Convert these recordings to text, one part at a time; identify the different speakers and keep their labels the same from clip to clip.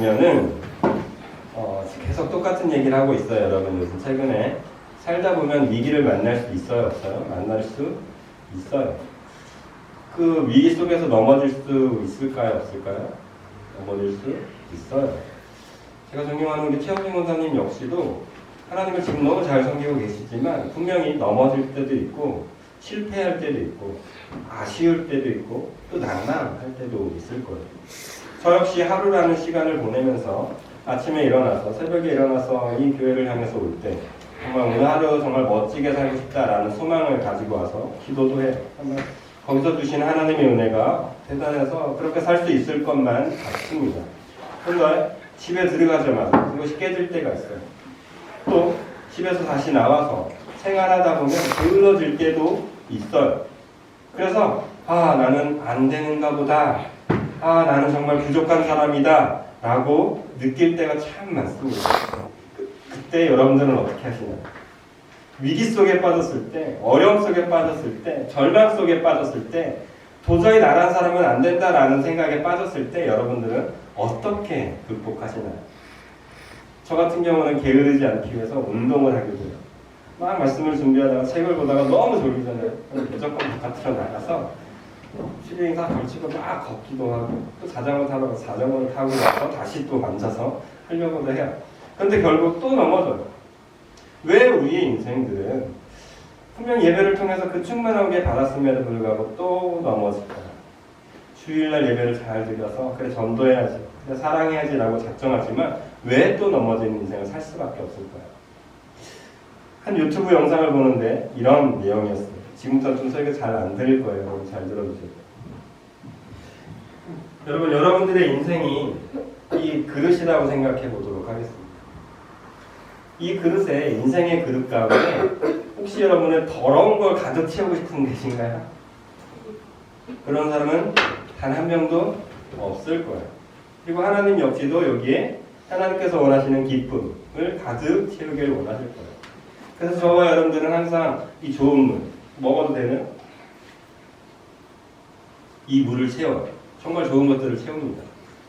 Speaker 1: 보면은 계속 똑같은 얘기를 하고 있어요. 여러분 요즘 최근에 살다 보면 위기를 만날 수 있어요, 없어요? 만날 수 있어요. 그 위기 속에서 넘어질 수 있을까요, 없을까요? 넘어질 수 있어요. 제가 존경하는 우리 최현진 원사님 역시도 하나님을 지금 너무 잘 섬기고 계시지만 분명히 넘어질 때도 있고 실패할 때도 있고 아쉬울 때도 있고 또 난감할 때도 있을 거예요. 저 역시 하루라는 시간을 보내면서 아침에 일어나서 새벽에 일어나서 이 교회를 향해서 올 때 정말 오늘 하루 정말 멋지게 살고 싶다라는 소망을 가지고 와서 기도도 해요. 정말 거기서 주신 하나님의 은혜가 대단해서 그렇게 살 수 있을 것만 같습니다. 그런데 집에 들어가자마자 그것이 깨질 때가 있어요. 또 집에서 다시 나와서 생활하다 보면 게을러질 때도 있어요. 그래서 나는 안 되는가 보다. 나는 정말 부족한 사람이다 라고 느낄 때가 참 많습니다. 그때 여러분들은 어떻게 하시나요? 위기 속에 빠졌을 때, 어려움 속에 빠졌을 때, 절망 속에 빠졌을 때, 도저히 나란 사람은 안 된다라는 생각에 빠졌을 때 여러분들은 어떻게 극복하시나요? 저 같은 경우는 게으르지 않기 위해서 운동을 하게 돼요. 막 말씀을 준비하다가 책을 보다가 너무 졸리잖아요. 무조건 바깥으로 나가서 슈링 다 걸치고 막 걷기도 하고 또 자전거 타러 가서 자전거를 타고 와서 다시 또 앉아서 하려고도 해요. 그런데 결국 또 넘어져요. 왜 우리의 인생들은 분명 예배를 통해서 그 충만하게 받았음에도 불구하고 또 넘어질까요? 주일날 예배를 잘 드려서 그래 전도해야지, 그래 사랑해야지라고 작정하지만 왜 또 넘어지는 인생을 살 수밖에 없을까요? 한 유튜브 영상을 보는데 이런 내용이었어요. 지금부터 좀 설교 잘 안 들릴 거예요. 여러분 잘 들어주세요. 여러분, 여러분들의 인생이 이 그릇이라고 생각해 보도록 하겠습니다. 이 그릇에, 인생의 그릇 가운데 혹시 여러분의 더러운 걸 가득 채우고 싶은 분 계신가요? 그런 사람은 단 한 명도 없을 거예요. 그리고 하나님 역시도 여기에 하나님께서 원하시는 기쁨을 가득 채우기를 원하실 거예요. 그래서 저와 여러분들은 항상 이 좋은 물, 먹어도 되는 이 물을 채워요. 정말 좋은 것들을 채웁니다.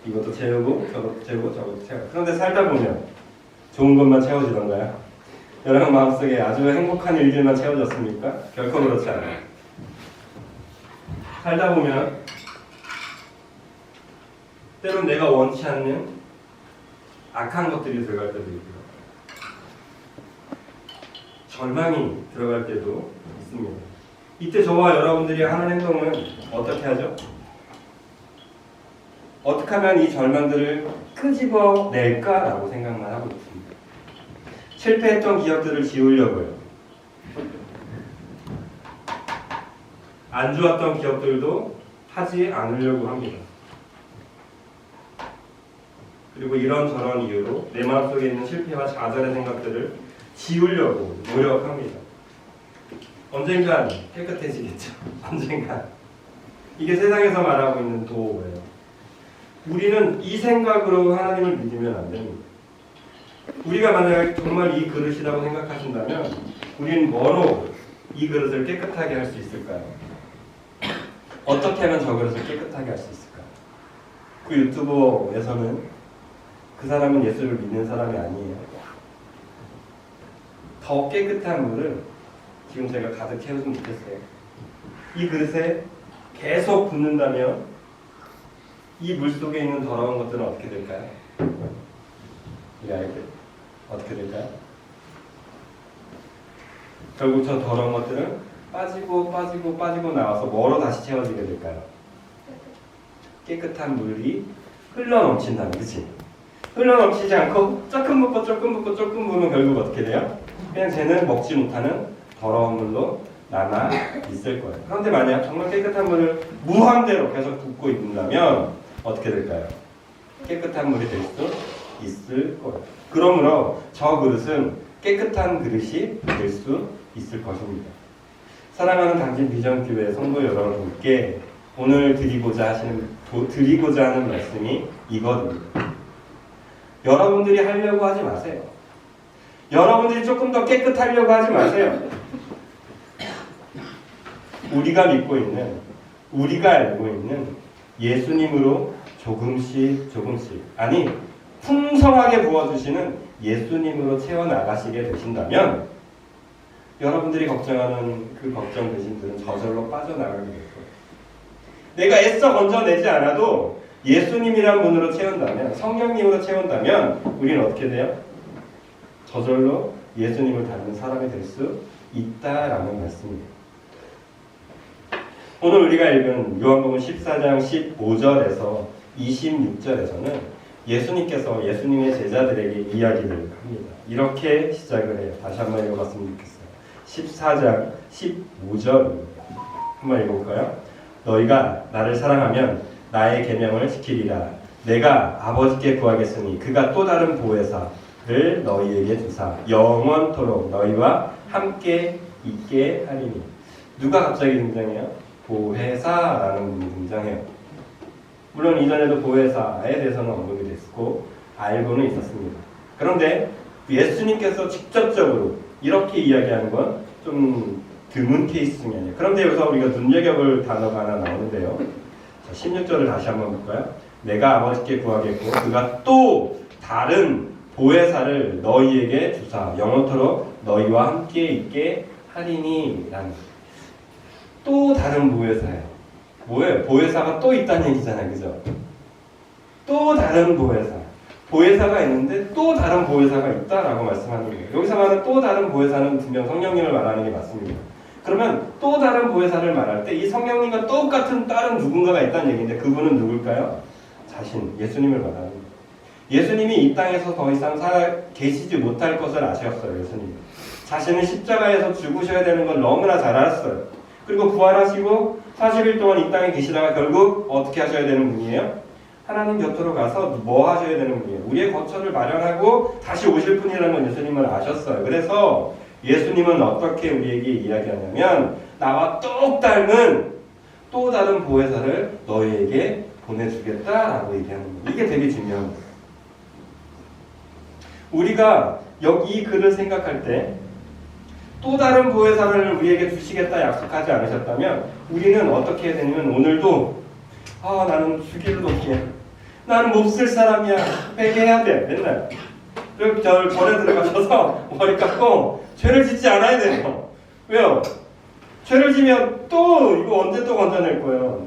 Speaker 1: 이것도 채우고 저것도 채우고 저것도 채워요. 그런데 살다 보면 좋은 것만 채워지던가요? 여러분 마음속에 아주 행복한 일들만 채워졌습니까? 결코 그렇지 않아요. 살다 보면 때론 내가 원치 않는 악한 것들이 들어갈 때도 있고요. 절망이 들어갈 때도 있습니다. 이때 저와 여러분들이 하는 행동은 어떻게 하죠? 어떻게 하면 이 절망들을 끄집어낼까라고 생각만 하고 있습니다. 실패했던 기억들을 지우려고요. 안 좋았던 기억들도 하지 않으려고 합니다. 그리고 이런저런 이유로 내 마음속에 있는 실패와 좌절의 생각들을 지우려고 노력합니다. 언젠간 깨끗해지겠죠. 언젠간. 이게 세상에서 말하고 있는 도예요. 우리는 이 생각으로 하나님을 믿으면 안 됩니다. 우리가 만약에 정말 이 그릇이라고 생각하신다면 우리는 뭐로 이 그릇을 깨끗하게 할 수 있을까요? 어떻게 하면 저 그릇을 깨끗하게 할 수 있을까요? 그 유튜버에서는 그 사람은 예수를 믿는 사람이 아니에요. 더 깨끗한 물을 지금 제가 가득 채우면 좋겠어요. 이 그릇에 계속 붓는다면 이 물 속에 있는 더러운 것들은 어떻게 될까요? 이 아이들 어떻게 될까요? 결국 저 더러운 것들은 빠지고 나와서 뭐로 다시 채워지게 될까요? 깨끗한 물이 흘러넘친다면, 그치? 흘러넘치지 않고 조금 붓고 부으면 결국 어떻게 돼요? 그냥 쟤는 먹지 못하는 더러운 물로 남아 있을 거예요. 그런데 만약 정말 깨끗한 물을 무한대로 계속 붓고 있는다면 어떻게 될까요? 깨끗한 물이 될 수 있을 거예요. 그러므로 저 그릇은 깨끗한 그릇이 될 수 있을 것입니다. 사랑하는 당진 비전교회 성도 여러분께 오늘 드리고자 하는 말씀이 이거든요. 여러분들이 하려고 하지 마세요. 여러분들이 조금 더 깨끗하려고 하지 마세요. 우리가 믿고 있는, 우리가 알고 있는 예수님으로 조금씩, 아니 풍성하게 부어주시는 예수님으로 채워나가시게 되신다면 여러분들이 걱정하는 그 걱정 대신들은 저절로 빠져나가게 될 거예요. 내가 애써 건져내지 않아도 예수님이란 분으로 채운다면, 성령님으로 채운다면 우리는 어떻게 돼요? 저절로 예수님을 닮은 사람이 될 수 있다라는 말씀입니다. 오늘 우리가 읽은 요한복음 14장 15절에서 26절에서는 예수님께서 예수님의 제자들에게 이야기를 합니다. 이렇게 시작을 해요. 다시 한번 읽어봤으면 좋겠어요. 14장 15절입니다. 한번 읽어볼까요? 너희가 나를 사랑하면 나의 계명을 지키리라. 내가 아버지께 구하겠으니 그가 또 다른 보혜사를 너희에게 주사 영원토록 너희와 함께 있게 하리니. 누가 갑자기 등장해요? 보혜사라는 분이 등장해요. 물론 이전에도 보혜사에 대해서는 언급이 됐고 알고는 있었습니다. 그런데 예수님께서 직접적으로 이렇게 이야기하는 건 좀 드문 케이스 중에 아니에요. 그런데 여기서 우리가 눈여겨볼 단어가 하나 나오는데요. 자, 16절을 다시 한번 볼까요? 내가 아버지께 구하겠고 그가 또 다른 보혜사를 너희에게 주사 영원토록 너희와 함께 있게 하리니 라는 또 다른 보혜사예요. 뭐예요? 보혜사가 또 있다는 얘기잖아요. 그죠? 또 다른 보혜사. 보혜사가 있는데 또 다른 보혜사가 있다라고 말씀하는 거예요. 여기서 말하는 또 다른 보혜사는 분명 성령님을 말하는 게 맞습니다. 그러면 또 다른 보혜사를 말할 때 이 성령님과 똑같은 다른 누군가가 있다는 얘기인데 그분은 누굴까요? 자신, 예수님을 말하는 거예요. 예수님이 이 땅에서 더 이상 계시지 못할 것을 아셨어요. 예수님. 자신은 십자가에서 죽으셔야 되는 걸 너무나 잘 알았어요. 그리고 부활하시고 40일 동안 이 땅에 계시다가 결국 어떻게 하셔야 되는 분이에요? 하나님 곁으로 가서 뭐 하셔야 되는 분이에요? 우리의 거처를 마련하고 다시 오실 분이라는 건 예수님은 아셨어요. 그래서 예수님은 어떻게 우리에게 이야기하냐면 나와 똑 닮은 또 다른 보혜사를 너희에게 보내주겠다라고 얘기하는 거예요. 이게 되게 중요한 거예요. 우리가 여기 이 글을 생각할 때 또 다른 보혜사를 우리에게 주시겠다 약속하지 않으셨다면 우리는 어떻게 해야 되냐면 오늘도 나는 주기를 높게 나는 몹쓸 사람이야 회개해야 돼 맨날 그리고 절에 들어가셔서 머리 깎고 죄를 짓지 않아야 돼요. 왜요? 죄를 지면 또 이거 언제 또 건져낼 거예요.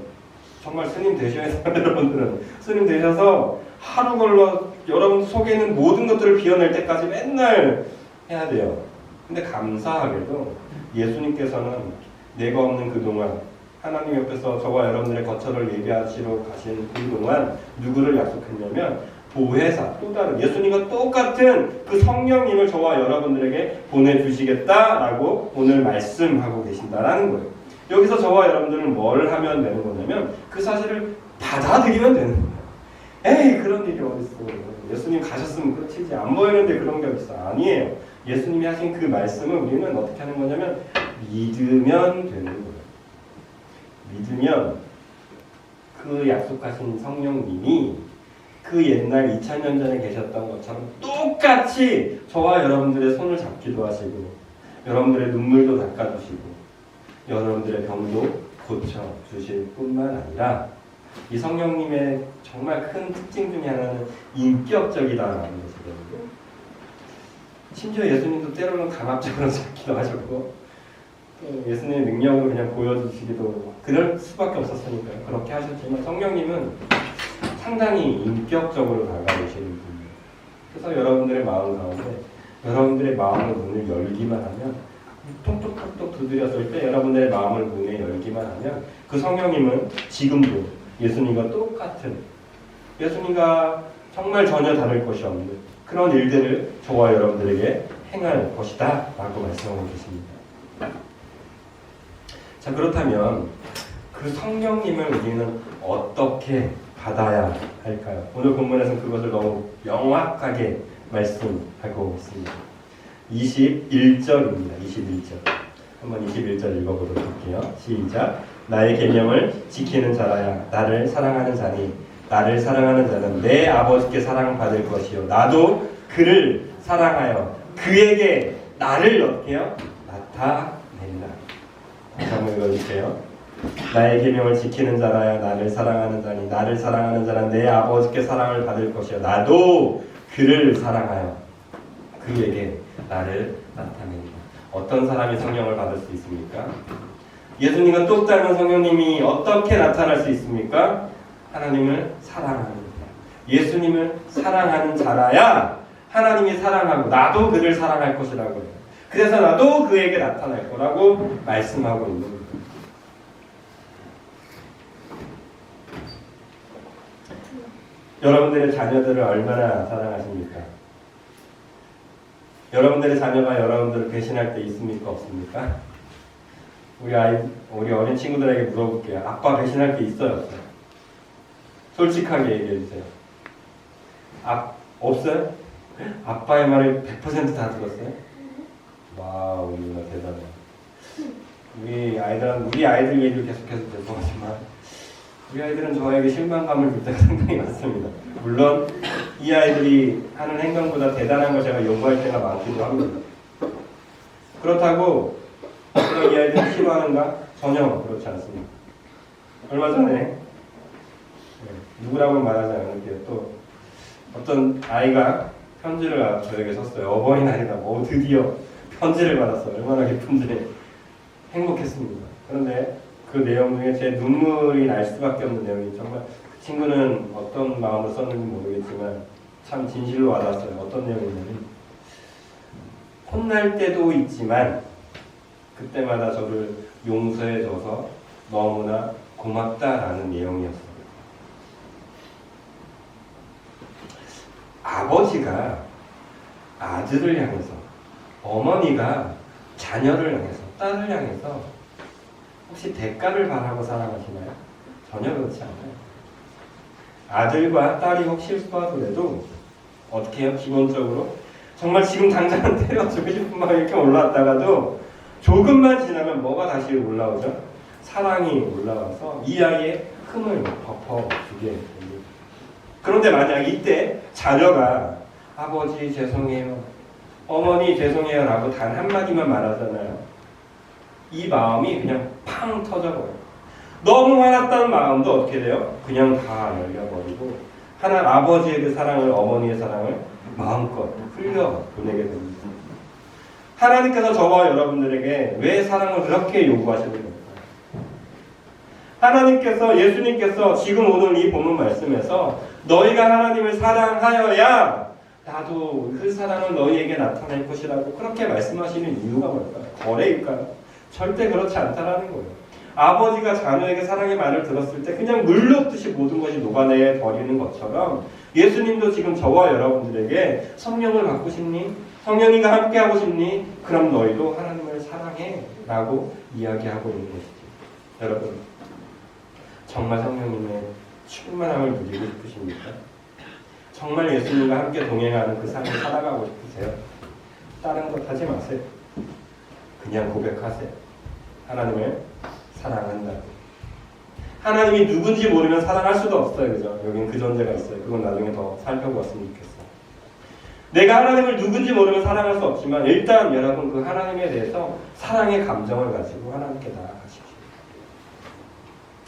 Speaker 1: 정말 스님 되셔야 돼요. 여러분들은 스님 되셔서 하루 걸러 여러분 속에 있는 모든 것들을 비워낼 때까지 맨날 해야 돼요. 근데 감사하게도 예수님께서는 내가 없는 그동안 하나님 옆에서 저와 여러분들의 거처를 예비하시러 가신 그동안 누구를 약속했냐면 보혜사, 또 다른 예수님과 똑같은 그 성령님을 저와 여러분들에게 보내주시겠다라고 오늘 말씀하고 계신다라는 거예요. 여기서 저와 여러분들은 뭘 하면 되는 거냐면 그 사실을 받아들이면 되는 거예요. 에이 그런 일이 어딨어. 예수님 가셨으면 끝이지. 안 보이는데 그런 게 어딨어. 아니에요. 예수님이 하신 그 말씀을 우리는 어떻게 하는 거냐면 믿으면 되는 거예요. 믿으면 그 약속하신 성령님이 그 옛날 2000년 전에 계셨던 것처럼 똑같이 저와 여러분들의 손을 잡기도 하시고 여러분들의 눈물도 닦아주시고 여러분들의 병도 고쳐주실 뿐만 아니라 이 성령님의 정말 큰 특징 중에 하나는 인격적이다라는 것이거든요. 심지어 예수님도 때로는 강압적으로 잡기도 하셨고 예수님의 능력을 그냥 보여주시기도 그럴 수밖에 없었으니까요. 그렇게 하셨지만 성령님은 상당히 인격적으로 다가오시는 분이에요. 그래서 여러분들의 마음 가운데 여러분들의 마음의 문을 열기만 하면 톡톡톡톡 두드렸을 때 여러분들의 마음을 문에 열기만 하면 그 성령님은 지금도 예수님과 똑같은 예수님과 정말 전혀 다를 것이 없는 그런 일들을 저와 여러분들에게 행할 것이다 라고 말씀하고 계십니다. 자, 그렇다면 그 성령님을 우리는 어떻게 받아야 할까요? 오늘 본문에서는 그것을 너무 명확하게 말씀하고 있습니다. 21절입니다. 21절. 한번 21절 읽어보도록 할게요. 시작. 나의 계명을 지키는 자라야 나를 사랑하는 자니 나를 사랑하는 자는 내 아버지께 사랑받을 것이요 나도 그를 사랑하여 그에게 나를 어떻게 해요? 나타낸다. 다시 한번 읽어주세요. 나의 계명을 지키는 자라야 나를 사랑하는 자니 나를 사랑하는 자는 내 아버지께 사랑을 받을 것이요 나도 그를 사랑하여 그에게 나를 나타냅니다. 어떤 사람이 성령을 받을 수 있습니까? 예수님과 똑 닮은 성령님이 어떻게 나타날 수 있습니까? 하나님을 사랑하는 자. 예수님을 사랑하는 자라야 하나님이 사랑하고 나도 그를 사랑할 것이라고 해요. 그래서 나도 그에게 나타날 거라고 말씀하고 있는 거예요. 여러분들의 자녀들을 얼마나 사랑하십니까? 여러분들의 자녀가 여러분들을 배신할 때 있습니까? 없습니까? 우리 어린 친구들에게 물어볼게요. 아빠 배신할 때 있어요? 없어요? 솔직하게 얘기해 주세요. 없어요? 아빠의 말을 100% 다 들었어요? 와우, 누나 대단해. 우리 아이들 얘기를 계속해서 죄송하지만 우리 아이들은 저에게 실망감을 줄 때가 상당히 많습니다. 물론 이 아이들이 하는 행동보다 대단한 걸 제가 요구할 때가 많기도 합니다. 그렇다고 제가 이 아이들을 싫어하는가? 전혀 그렇지 않습니다. 얼마 전에 누구라고 말하지 않을게요. 또 어떤 아이가 편지를 저에게 썼어요. 어버이날이다. 드디어 편지를 받았어요. 얼마나 기쁜지 행복했습니다. 그런데 그 내용 중에 제 눈물이 날 수밖에 없는 내용이 정말 그 친구는 어떤 마음으로 썼는지 모르겠지만 참 진실로 와닿았어요. 어떤 내용이냐면 혼날 때도 있지만 그때마다 저를 용서해줘서 너무나 고맙다라는 내용이었어요. 아버지가 아들을 향해서, 어머니가 자녀를 향해서, 딸을 향해서 혹시 대가를 바라고 사랑하시나요? 전혀 그렇지 않아요. 아들과 딸이 혹 실수하더라도 어떻게 해요? 기본적으로 정말 지금 당장은 때려주고 싶은 마음이 이렇게 올라왔다가도 조금만 지나면 뭐가 다시 올라오죠? 사랑이 올라와서 이 아이의 흠을 덮어주게 됩니다. 그런데 만약 이때 자녀가 아버지 죄송해요, 어머니 죄송해요 라고 단 한마디만 말하잖아요. 이 마음이 그냥 팡 터져버려요. 너무 화났다는 마음도 어떻게 돼요? 그냥 다 열려버리고 아버지의 그 사랑을, 어머니의 사랑을 마음껏 흘려보내게 됩니다. 하나님께서 저와 여러분들에게 왜 사랑을 그렇게 요구하시는 겁니까? 하나님께서, 예수님께서 지금 오늘 이 본문 말씀에서 너희가 하나님을 사랑하여야 나도 그 사랑을 너희에게 나타낼 것이라고 그렇게 말씀하시는 이유가 뭘까요? 거래일까요? 절대 그렇지 않다라는 거예요. 아버지가 자녀에게 사랑의 말을 들었을 때 그냥 물 녹듯이 모든 것이 녹아내 버리는 것처럼 예수님도 지금 저와 여러분들에게 성령을 받고 싶니? 성령님과 함께 하고 싶니? 그럼 너희도 하나님을 사랑해 라고 이야기하고 있는 것이죠. 여러분, 정말 성령님의 충만함을 누리고 싶으십니까? 정말 예수님과 함께 동행하는 그 삶을 살아가고 싶으세요? 다른 것 하지 마세요. 그냥 고백하세요. 하나님을 사랑한다. 하나님이 누군지 모르면 사랑할 수도 없어요. 그죠? 여긴 그 존재가 있어요. 그건 나중에 더 살펴보았으면 좋겠어요. 내가 하나님을 누군지 모르면 사랑할 수 없지만 일단 여러분 그 하나님에 대해서 사랑의 감정을 가지고 하나님께 나아가십시오.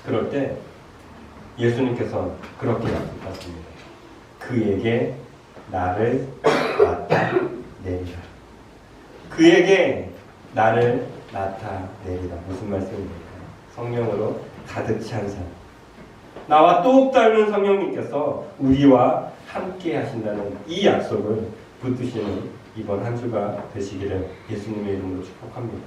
Speaker 1: 그럴 때 예수님께서 그렇게 약속하십니다. 그에게 나를 나타내리라. 그에게 나를 나타내리라. 무슨 말씀입니까? 성령으로 가득 찬 사람. 나와 똑 닮은 성령님께서 우리와 함께 하신다는 이 약속을 붙드시는 이번 한 주가 되시기를 예수님의 이름으로 축복합니다.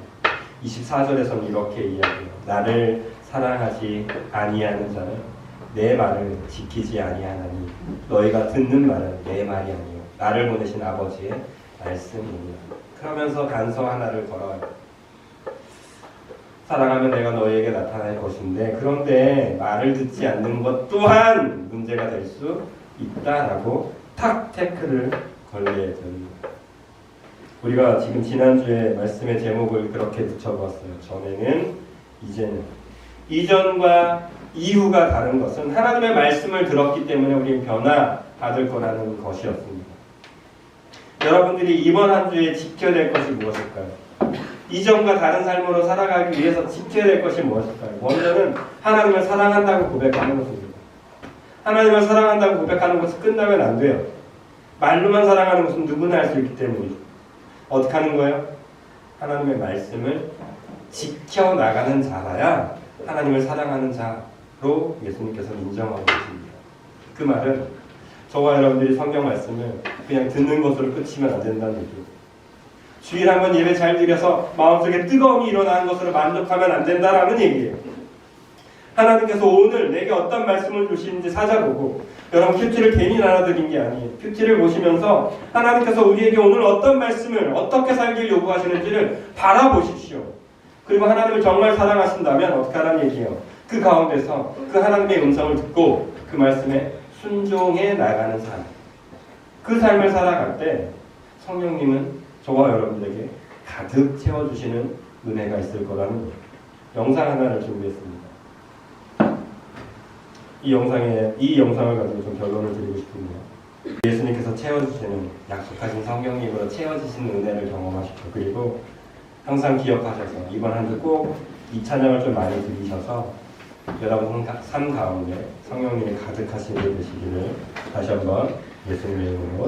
Speaker 1: 24절에서는 이렇게 이야기해요. 나를 사랑하지 아니하는 자는 내 말을 지키지 아니하나니 너희가 듣는 말은 내 말이 아니요 나를 보내신 아버지의 말씀이니라. 그러면서 단서 하나를 걸어요. 사랑하면 내가 너희에게 나타날 것인데 그런데 말을 듣지 않는 것 또한 문제가 될 수 있다라고 탁 태클을 걸게 됩니다. 우리가 지금 지난주에 말씀의 제목을 그렇게 붙여보았어요. 전에는, 이제는. 이전과 이후가 다른 것은 하나님의 말씀을 들었기 때문에 우리는 변화받을 거라는 것이었습니다. 여러분들이 이번 한 주에 지켜야 될 것이 무엇일까요? 이전과 다른 삶으로 살아가기 위해서 지켜야 될 것이 무엇일까요? 먼저는 하나님을 사랑한다고 고백하는 것입니다. 하나님을 사랑한다고 고백하는 것이 끝나면 안 돼요. 말로만 사랑하는 것은 누구나 할 수 있기 때문이죠. 어떻게 하는 거예요? 하나님의 말씀을 지켜나가는 자라야 하나님을 사랑하는 자로 예수님께서 인정하고 계십니다. 그 말은 저와 여러분들이 성경 말씀을 그냥 듣는 것으로 끝이면 안 된다는 얘기예요. 주일 한번 예배 잘 드려서 마음속에 뜨거움이 일어나는 것으로 만족하면 안 된다라는 얘기예요. 하나님께서 오늘 내게 어떤 말씀을 주시는지 찾아보고, 여러분 큐티를 괜히 나눠드린 게 아니에요. 큐티를 보시면서 하나님께서 우리에게 오늘 어떤 말씀을 어떻게 살길 요구하시는지를 바라보십시오. 그리고 하나님을 정말 사랑하신다면 어떻게 하라는 얘기예요? 그 가운데서 그 하나님의 음성을 듣고 그 말씀에 순종해 나가는 삶, 그 삶을 살아갈 때 성령님은 저와 여러분들에게 가득 채워주시는 은혜가 있을 거라는 거예요. 영상 하나를 준비했습니다. 이 영상을 가지고 좀 결론을 드리고 싶은데요. 예수님께서 채워주시는, 약속하신 성령님으로 채워주시는 은혜를 경험하십시오. 그리고 항상 기억하셔서 이번 한 주 꼭 이 찬양을 좀 많이 들으셔서 여러분 삶 가운데 성령님이 가득하신 일 되시기를 다시 한번 예수님의 이름으로